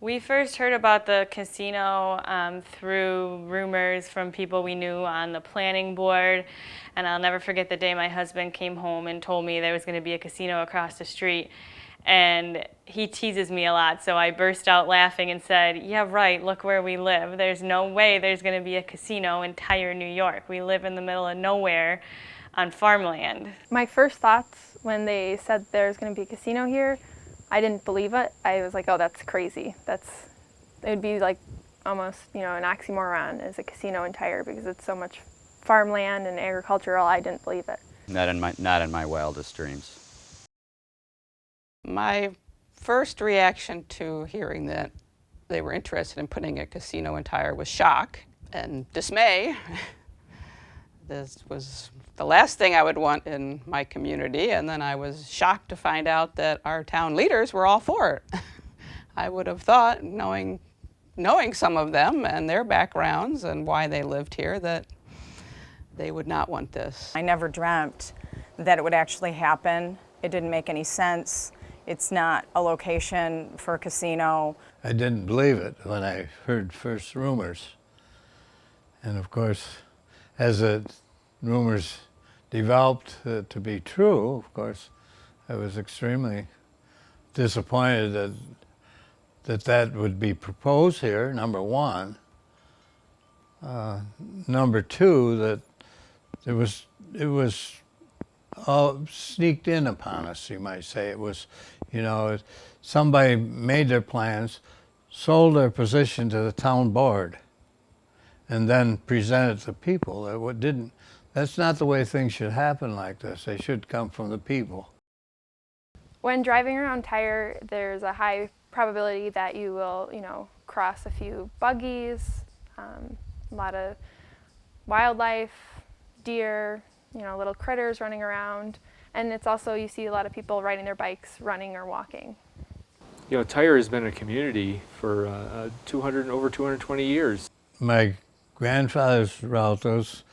We first heard about the casino through rumors from people we knew on the planning board, and I'll never forget the day my husband came home and told me there was going to be a casino across the street. And he teases me a lot, so I burst out laughing and said, "Yeah, right, look where we live. There's no way there's going to be a casino in Tyre, New York. We live in the middle of nowhere on farmland." My first thoughts when they said there's going to be a casino here, I didn't believe it. I was like, oh, that's crazy. It would be like almost, an oxymoron as a casino in Tyre because it's so much farmland and agricultural. I didn't believe it. Not in my wildest dreams. My first reaction to hearing that they were interested in putting a casino in Tyre was shock and dismay. This was the last thing I would want in my community, and then I was shocked to find out that our town leaders were all for it. I would have thought, knowing some of them and their backgrounds and why they lived here, that they would not want this. I never dreamt that it would actually happen. It didn't make any sense. It's not a location for a casino. I didn't believe it when I heard first rumors. And of course, as the rumors developed to be true, of course, I was extremely disappointed that would be proposed here, number one. Number two, that it was all sneaked in upon us, you might say. It was, somebody made their plans, sold their position to the town board, and then presented to people. That's not the way things should happen like this. They should come from the people. When driving around Tyre, there's a high probability that you will, cross a few buggies, a lot of wildlife, deer, little critters running around. And it's also, you see a lot of people riding their bikes, running or walking. Tyre has been a community for over 220 years. My grandfather's relatives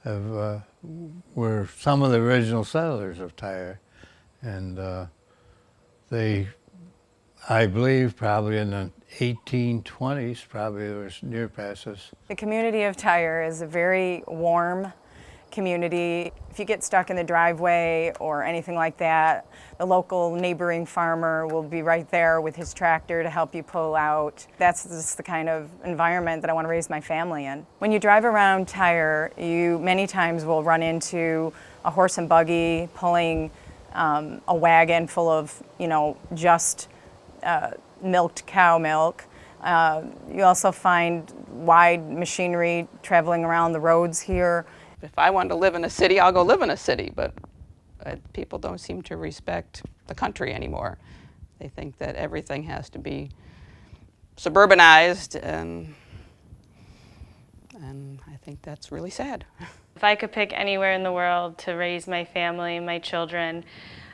were some of the original settlers of Tyre, and I believe probably in the 1820s, probably there was near passes. The community of Tyre is a very warm community. If you get stuck in the driveway or anything like that, the local neighboring farmer will be right there with his tractor to help you pull out. That's just the kind of environment that I want to raise my family in. When you drive around Tyre, you many times will run into a horse and buggy pulling a wagon full of, just milked cow milk. You also find wide machinery traveling around the roads here. If I want to live in a city, I'll go live in a city, but people don't seem to respect the country anymore. They think that everything has to be suburbanized, and I think that's really sad. If I could pick anywhere in the world to raise my family, my children,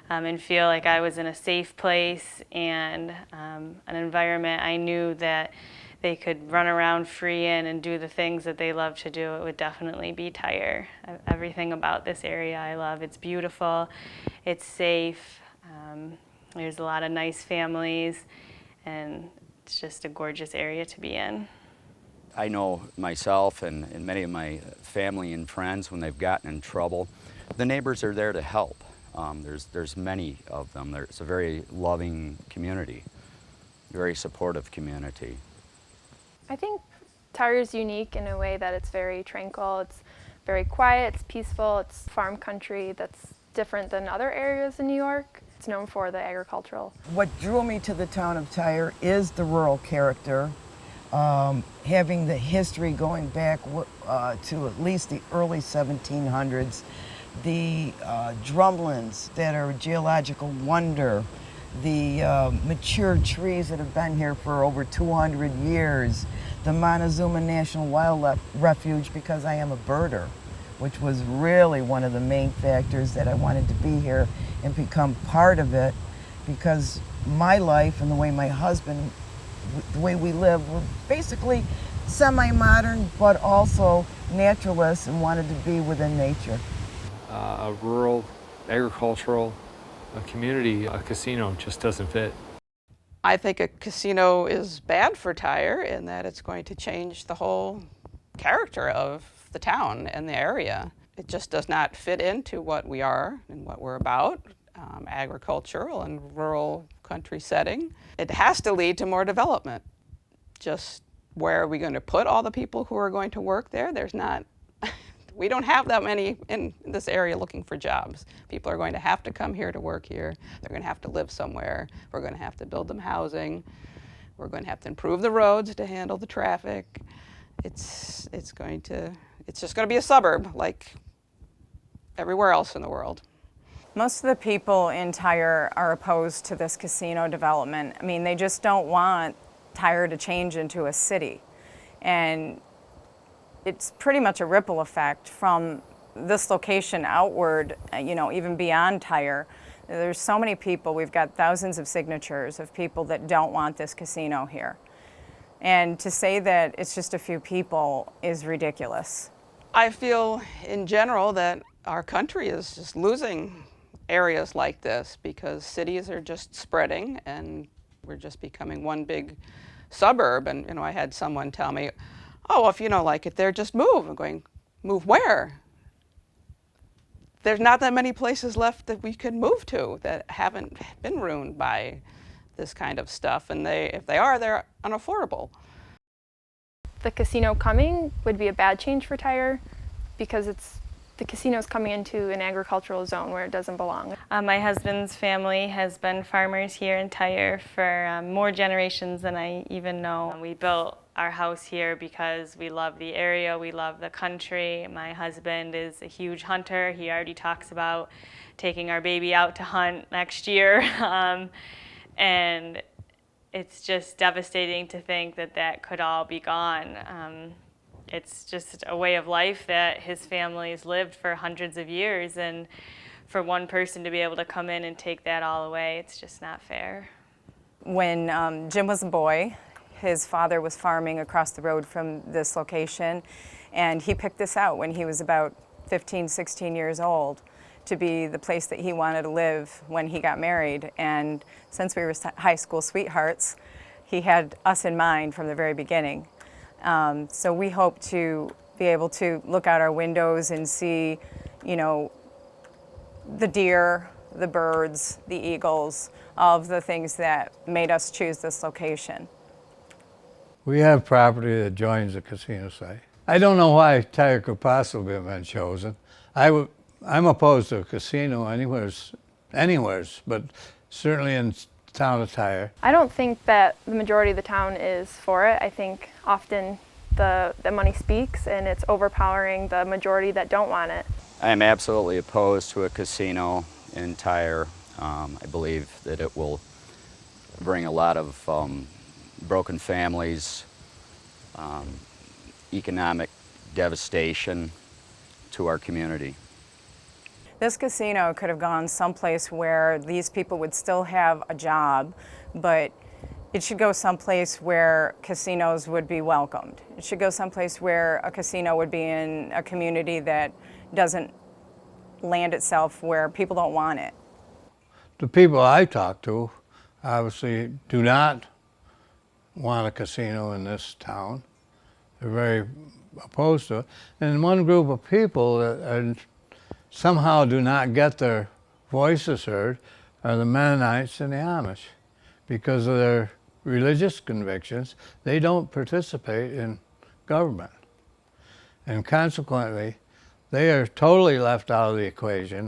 and feel like I was in a safe place and an environment I knew that they could run around free in and do the things that they love to do, it would definitely be Tyre. Everything about this area I love. It's beautiful, it's safe, there's a lot of nice families, and it's just a gorgeous area to be in. I know myself and many of my family and friends, when they've gotten in trouble, the neighbors are there to help. There's many of them. It's a very loving community, very supportive community. I think Tyre is unique in a way that it's very tranquil, it's very quiet, it's peaceful, it's farm country that's different than other areas in New York. It's known for the agricultural. What drew me to the town of Tyre is the rural character, having the history going back to at least the early 1700s, the drumlins that are a geological wonder, the mature trees that have been here for over 200 years, the Montezuma National Wildlife Refuge, because I am a birder, which was really one of the main factors that I wanted to be here and become part of it, because my life and the way my husband, the way we live, we're basically semi-modern but also naturalists and wanted to be within nature. A rural, agricultural community, a casino just doesn't fit. I think a casino is bad for Tyre in that it's going to change the whole character of the town and the area. It just does not fit into what we are and what we're about, agricultural and rural country setting. It has to lead to more development. Just where are we going to put all the people who are going to work there? There's not, we don't have that many in this area looking for jobs. People are going to have to come here to work here. They're going to have to live somewhere. We're going to have to build them housing. We're going to have to improve the roads to handle the traffic. It's just going to be a suburb like everywhere else in the world. Most of the people in Tyre are opposed to this casino development. I mean, they just don't want Tyre to change into a city. And it's pretty much a ripple effect from this location outward, you know, even beyond Tyre. There's so many people, we've got thousands of signatures of people that don't want this casino here. And to say that it's just a few people is ridiculous. I feel in general that our country is just losing areas like this because cities are just spreading and we're just becoming one big suburb. And, you know, I had someone tell me, oh, well, if you don't like it there, just move. I'm going, move where? There's not that many places left that we could move to that haven't been ruined by this kind of stuff. And if they are, they're unaffordable. The casino coming would be a bad change for Tyre because the casino's coming into an agricultural zone where it doesn't belong. My husband's family has been farmers here in Tyre for more generations than I even know. We built our house here because we love the area, we love the country. My husband is a huge hunter. He already talks about taking our baby out to hunt next year. And it's just devastating to think that that could all be gone. It's just a way of life that his family's lived for hundreds of years, and for one person to be able to come in and take that all away, it's just not fair. When Jim was a boy, his father was farming across the road from this location, and he picked this out when he was about 15, 16 years old to be the place that he wanted to live when he got married. And since we were high school sweethearts, he had us in mind from the very beginning. So we hope to be able to look out our windows and see, you know, the deer, the birds, the eagles, all of the things that made us choose this location. We have property that joins the casino site. I don't know why Tyre could possibly have been chosen. I'm opposed to a casino anywheres, but certainly in the town of Tyre. I don't think that the majority of the town is for it. I think often the money speaks and it's overpowering the majority that don't want it. I am absolutely opposed to a casino in Tyre. I believe that it will bring a lot of broken families, economic devastation to our community. This casino could have gone someplace where these people would still have a job, but it should go someplace where casinos would be welcomed. It should go someplace where a casino would be in a community that doesn't land itself where people don't want it. The people I talk to obviously do not want a casino in this town. They're very opposed to it. And one group of people that somehow do not get their voices heard are the Mennonites and the Amish. Because of their religious convictions, they don't participate in government. And consequently, they are totally left out of the equation.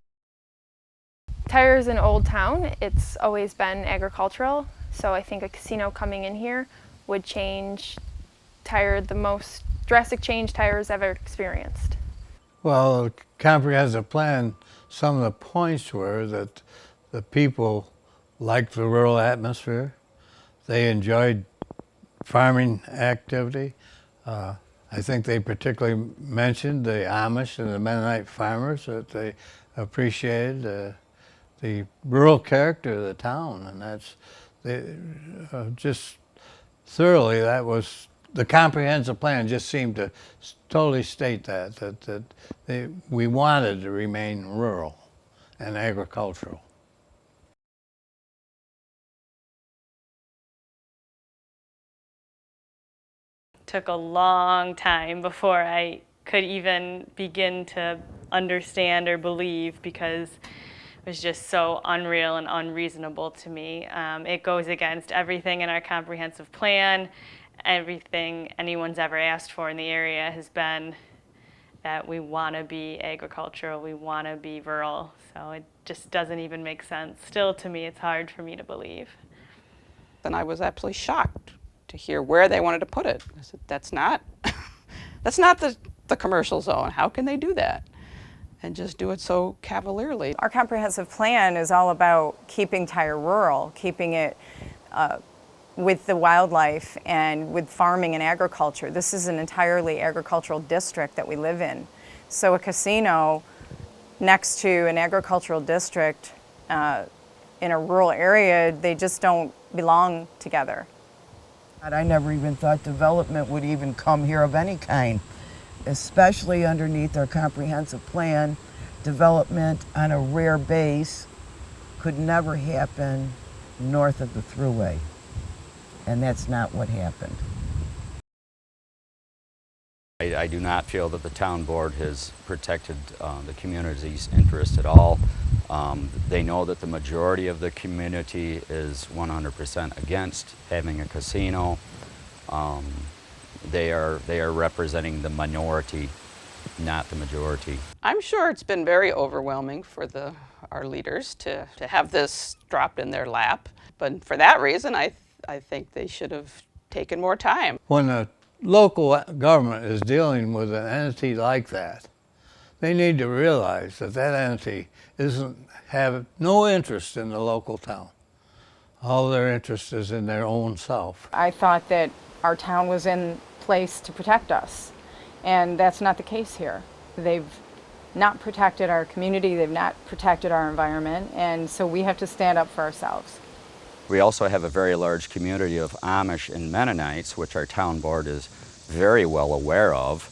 Tyre is an old town. It's always been agricultural, so I think a casino coming in here would change Tyre, the most drastic change Tyre has ever experienced. Well, the comprehensive plan, some of the points were that the people liked the rural atmosphere. They enjoyed farming activity. I think they particularly mentioned the Amish and the Mennonite farmers, that they appreciated the rural character of the town, and that's just thoroughly, that was the comprehensive plan just seemed to totally state that we wanted to remain rural and agricultural. took a long time before I could even begin to understand or believe, because it was just so unreal and unreasonable to me. It goes against everything in our comprehensive plan. Everything anyone's ever asked for in the area has been that we want to be agricultural, we want to be rural. So it just doesn't even make sense. Still, to me, it's hard for me to believe. And I was absolutely shocked to hear where they wanted to put it. I said, that's not the commercial zone. How can they do that? And just do it so cavalierly. Our comprehensive plan is all about keeping Tyre rural, keeping it with the wildlife and with farming and agriculture. This is an entirely agricultural district that we live in. So a casino next to an agricultural district in a rural area, they just don't belong together. I never even thought development would even come here of any kind, especially underneath our comprehensive plan. Development on a rare base could never happen north of the thruway, and that's not what happened. I do not feel that the town board has protected the community's interest at all. They know that the majority of the community is 100% against having a casino. They are representing the minority, not the majority. I'm sure it's been very overwhelming for our leaders to have this dropped in their lap. But for that reason, I think they should have taken more time. When a local government is dealing with an entity like that, they need to realize that that entity have no interest in the local town. All their interest is in their own self. I thought that our town was in place to protect us, and that's not the case here. They've not protected our community, they've not protected our environment, and so we have to stand up for ourselves. We also have a very large community of Amish and Mennonites, which our town board is very well aware of,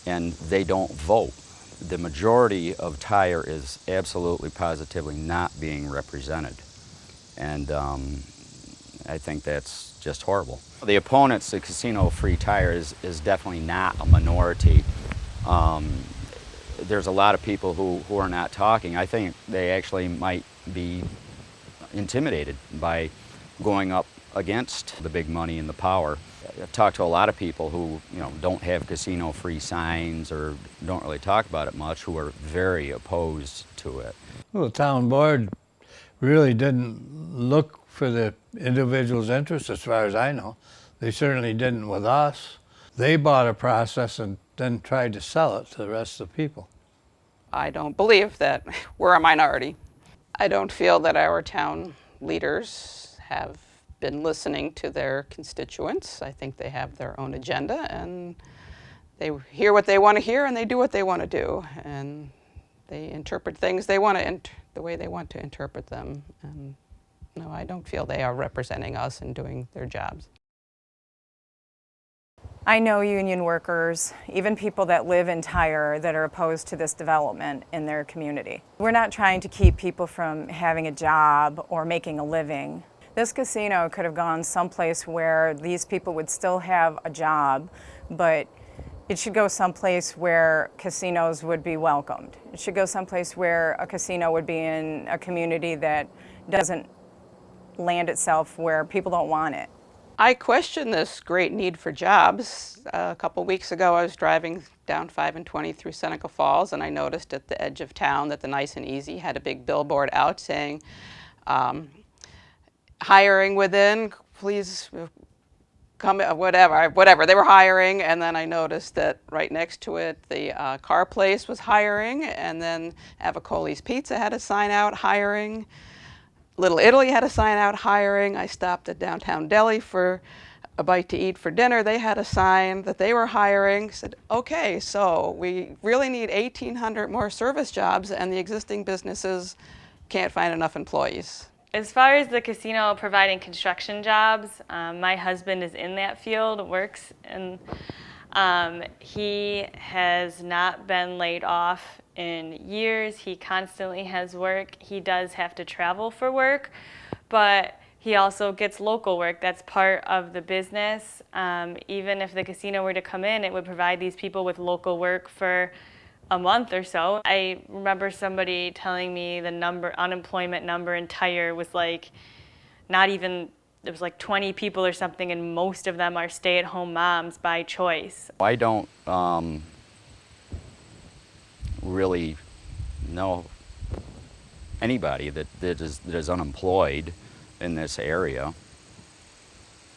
and they don't vote. The majority of Tyre is absolutely positively not being represented, and I think that's just horrible. The opponents to CasinoFreeTyre is definitely not a minority. There's a lot of people who are not talking. I think they actually might be intimidated by going up against the big money and the power. I've talked to a lot of people who don't have casino-free signs or don't really talk about it much, who are very opposed to it. Well, the town board really didn't look for the individual's interest, as far as I know. They certainly didn't with us. They bought a process and then tried to sell it to the rest of the people. I don't believe that we're a minority. I don't feel that our town leaders have been listening to their constituents. I think they have their own agenda, and they hear what they want to hear and they do what they want to do, and they interpret things the way they want to interpret them. And no, I don't feel they are representing us and doing their jobs. I know union workers, even people that live in Tyre, that are opposed to this development in their community. We're not trying to keep people from having a job or making a living. This casino could have gone someplace where these people would still have a job, but it should go someplace where casinos would be welcomed. It should go someplace where a casino would be in a community that doesn't land itself where people don't want it. I question this great need for jobs. A couple weeks ago, I was driving down 5 and 20 through Seneca Falls, and I noticed at the edge of town that the Nice and Easy had a big billboard out saying, hiring within, please come, whatever. They were hiring, and then I noticed that right next to it, the car place was hiring, and then Avicoli's Pizza had a sign out, hiring. Little Italy had a sign out, hiring. I stopped at Downtown Deli for a bite to eat for dinner. They had a sign that they were hiring. I said, okay, so we really need 1,800 more service jobs, and the existing businesses can't find enough employees. As far as the casino providing construction jobs, my husband is in that field, works, and he has not been laid off in years. He constantly has work. He does have to travel for work, but he also gets local work. That's part of the business. Even if the casino were to come in, it would provide these people with local work for a month or so. I remember somebody telling me the unemployment number in Tyre was like not even, there was like 20 people or something, and most of them are stay-at-home moms by choice. I don't really know anybody that is unemployed in this area,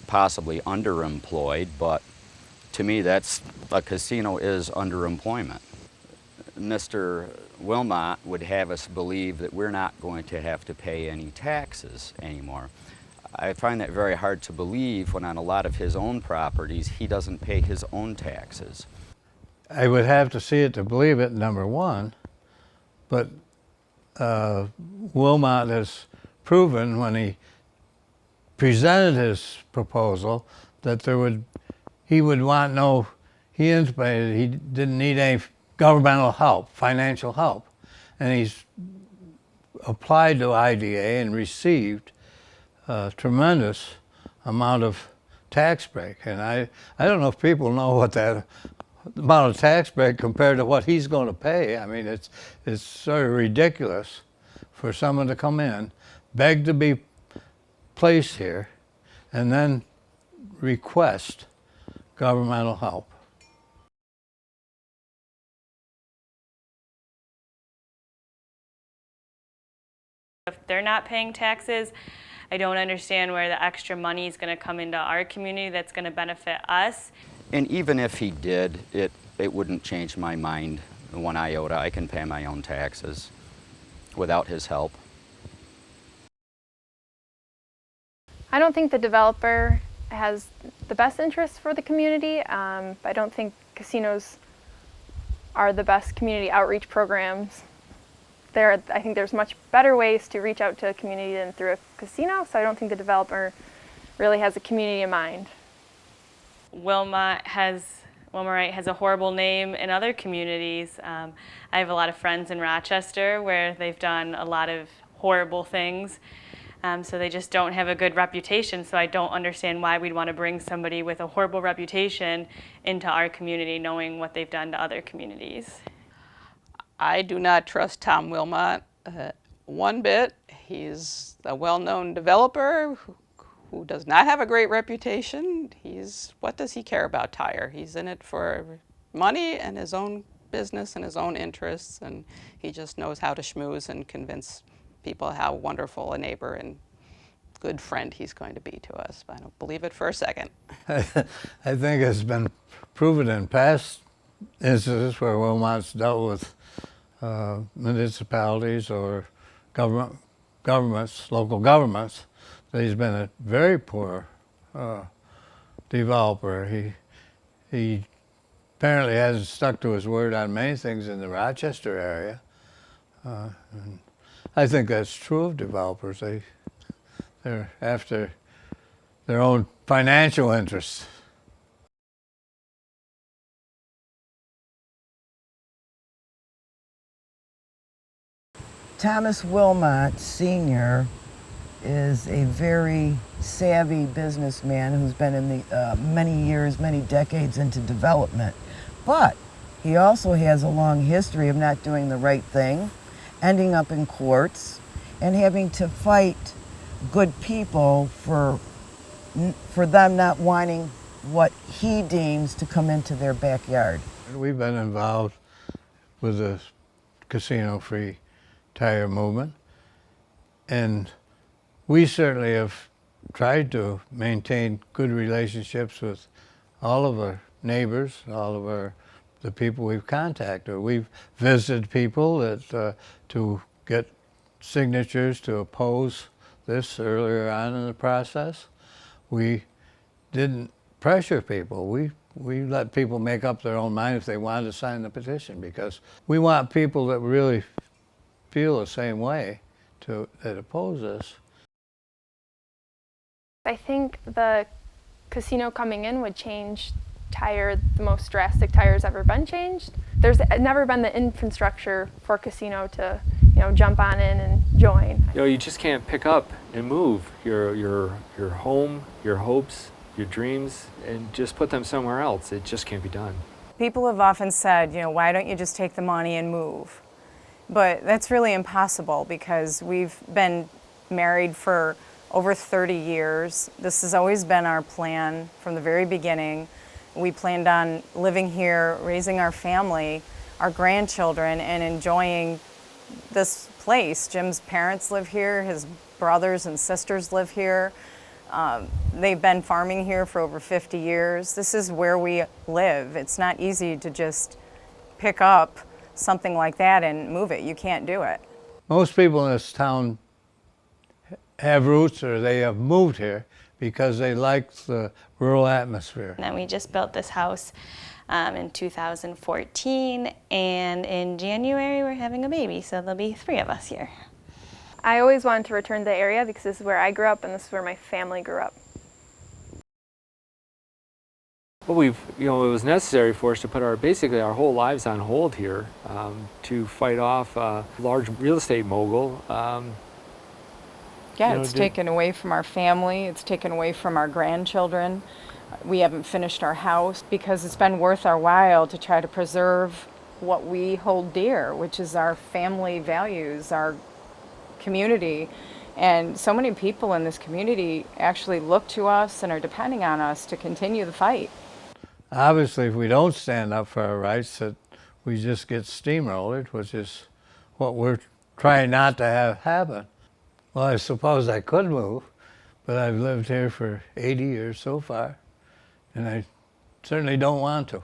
possibly underemployed, but to me that's, a casino is underemployment. Mr. Wilmot would have us believe that we're not going to have to pay any taxes anymore. I find that very hard to believe when on a lot of his own properties he doesn't pay his own taxes. I would have to see it to believe it, number one, but Wilmot has proven when he presented his proposal that he would want he intimated he didn't need any governmental help, financial help. And he's applied to IDA and received a tremendous amount of tax break. And I don't know if people know what that amount of tax break compared to what he's going to pay. I mean, it's sort of ridiculous for someone to come in, beg to be placed here, and then request governmental help. If they're not paying taxes, I don't understand where the extra money is going to come into our community that's going to benefit us. And even if he did, it wouldn't change my mind one iota. I can pay my own taxes without his help. I don't think the developer has the best interest for the community. I don't think casinos are the best community outreach programs. I think there's much better ways to reach out to a community than through a casino, so I don't think the developer really has a community in mind. Wilmot has a horrible name in other communities. I have a lot of friends in Rochester where they've done a lot of horrible things, so they just don't have a good reputation. So I don't understand why we'd want to bring somebody with a horrible reputation into our community, knowing what they've done to other communities. I do not trust Tom Wilmot one bit. He's a well-known developer who does not have a great reputation. What does he care about Tyre? He's in it for money and his own business and his own interests, and he just knows how to schmooze and convince people how wonderful a neighbor and good friend he's going to be to us. I don't believe it for a second. I think it's been proven in past instances where Wilmot's dealt with municipalities or governments, local governments, that he's been a very poor developer. He apparently hasn't stuck to his word on many things in the Rochester area. And I think that's true of developers. They're after their own financial interests. Thomas Wilmot Sr. is a very savvy businessman who's been in the many decades into development. But he also has a long history of not doing the right thing, ending up in courts, and having to fight good people for them not wanting what he deems to come into their backyard. We've been involved with the CasinoFreeTyre movement, and we certainly have tried to maintain good relationships with all of our neighbors, all of the people we've contacted. We've visited people to get signatures to oppose this earlier on in the process. We didn't pressure people. We let people make up their own mind if they wanted to sign the petition, because we want people that really feel the same way that oppose us. I think the casino coming in would change Tyre the most drastic Tyre's ever been changed. There's never been the infrastructure for casino to, jump on in and join. You just can't pick up and move your home, your hopes, your dreams, and just put them somewhere else. It just can't be done. People have often said, why don't you just take the money and move? But that's really impossible because we've been married for over 30 years. This has always been our plan from the very beginning. We planned on living here, raising our family, our grandchildren, and enjoying this place. Jim's parents live here, his brothers and sisters live here. They've been farming here for over 50 years. This is where we live. It's not easy to just pick up something like that and move it. You can't do it. Most people in this town have roots or they have moved here because they like the rural atmosphere. And we just built this house in 2014, and in January we're having a baby, so there'll be 3 of us here. I always wanted to return to the area because this is where I grew up and this is where my family grew up. Well, it was necessary for us to put basically our whole lives on hold here to fight off a large real estate mogul. It's taken away from our family, it's taken away from our grandchildren. We haven't finished our house because it's been worth our while to try to preserve what we hold dear, which is our family values, our community. And so many people in this community actually look to us and are depending on us to continue the fight. Obviously, if we don't stand up for our rights, that we just get steamrolled, which is what we're trying not to have happen. Well, I suppose I could move, but I've lived here for 80 years so far, and I certainly don't want to.